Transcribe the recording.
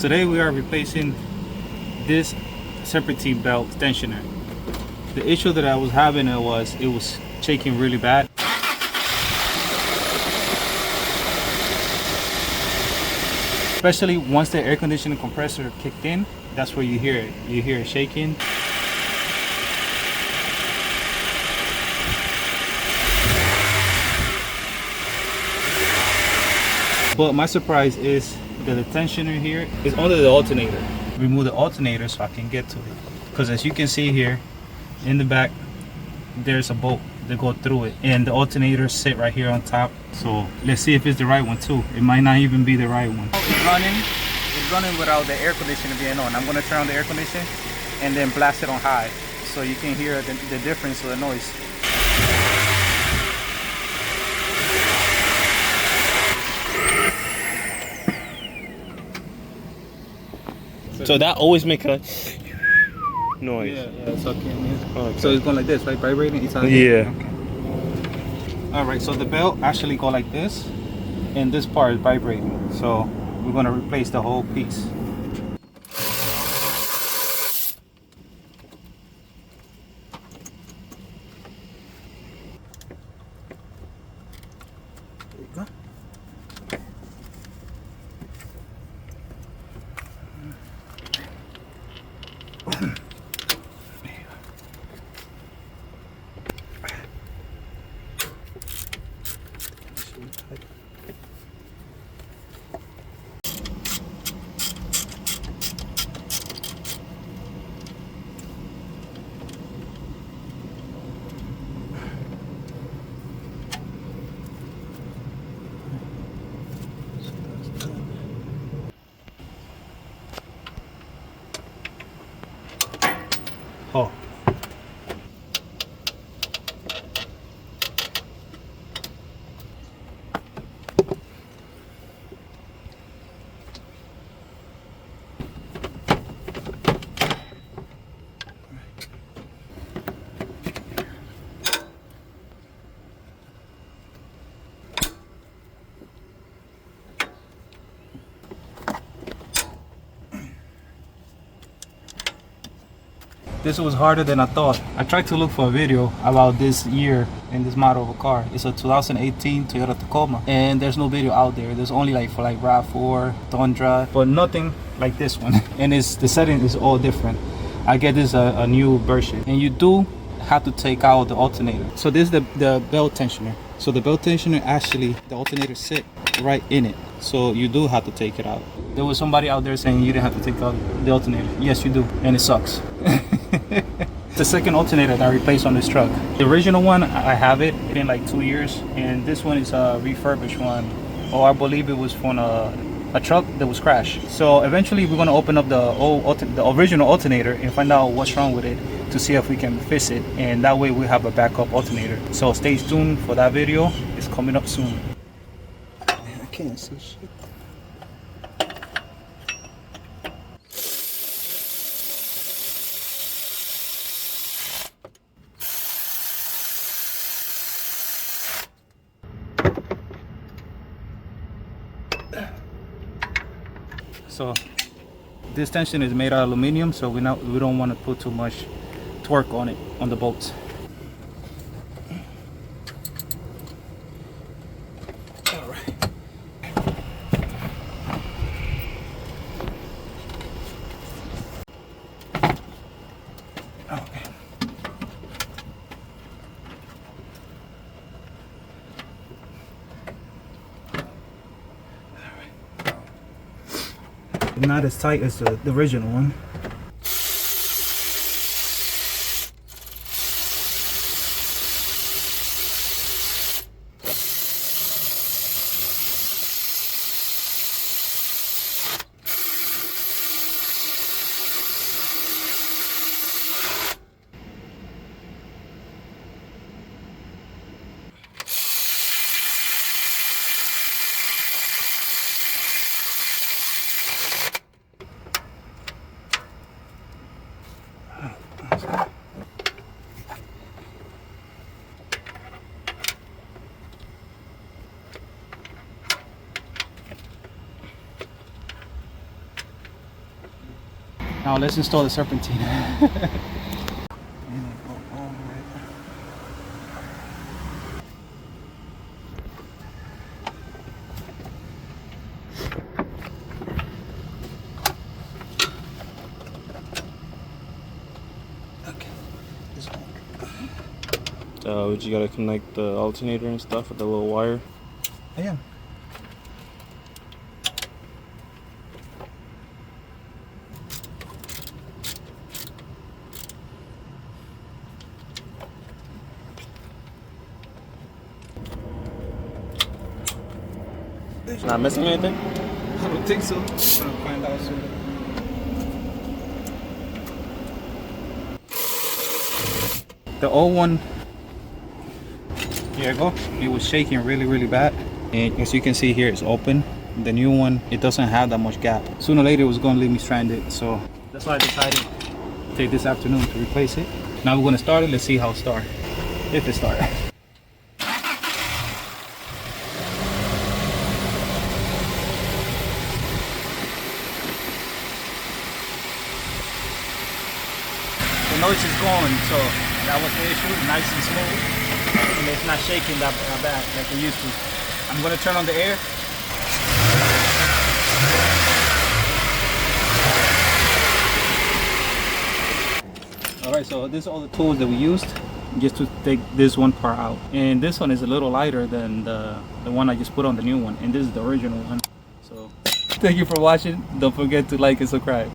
Today we are replacing this Serpetine belt tensioner. The issue that I was having it was shaking really bad. Especially once the air conditioning compressor kicked in, that's where you hear it. You hear it shaking. But my surprise is that the tensioner here is under the alternator. Remove the alternator so I can get to it. Because as you can see here, in the back, there's a bolt that go through it. And the alternator sit right here on top. So let's see if it's the right one too. It might not even be the right one. It's running without the air conditioner being on. I'm gonna turn on the air conditioner and then blast it on high. So you can hear the difference of the noise. So that always make a noise. Yeah, so, Okay. So it's going like this, right? Vibrating? It's Yeah. Okay. Alright, so the belt actually go like this, and this part is vibrating. So we're going to replace the whole piece. There you go. Oh. This was harder than I thought. I tried to look for a video about this year and this model of a car. It's a 2018 Toyota Tacoma, and there's no video out there. There's only like for like RAV4, Tundra, but nothing like this one. And the setting is all different. I get this a new version, and you do have to take out the alternator. So this is the belt tensioner. So the belt tensioner, actually the alternator sit right in it. So you do have to take it out. There was somebody out there saying you didn't have to take out the alternator. Yes, you do, and it sucks. The second alternator that I replaced on this truck. The original one, I have it. It's been like 2 years, and this one is a refurbished one. Or I believe it was from a truck that was crashed. So eventually we're gonna open up the original alternator and find out what's wrong with it to see if we can fix it, and that way we have a backup alternator. So stay tuned for that video. It's coming up soon. I can't see shit. So this tension is made out of aluminum, so we don't want to put too much torque on it, on the bolts. All right. Okay. Not as tight as the original one. Now let's install the serpentine. You gotta connect the alternator and stuff with the little wire. Yeah. Not missing anything? I don't think so. I'm gonna find out soon. The old one, here you go. It was shaking really bad. And as you can see here, it's open. The new one, it doesn't have that much gap. Sooner or later, it was gonna leave me stranded. So that's why I decided to take this afternoon to replace it. Now we're gonna start it. Let's see how it starts. If it starts. The noise is gone, so that was the issue, nice and smooth. And it's not shaking that bad like it used to. I'm gonna turn on the air. Alright, so these are all the tools that we used just to take this one part out. And this one is a little lighter than the one I just put on the new one. And this is the original one. So thank you for watching. Don't forget to like and subscribe.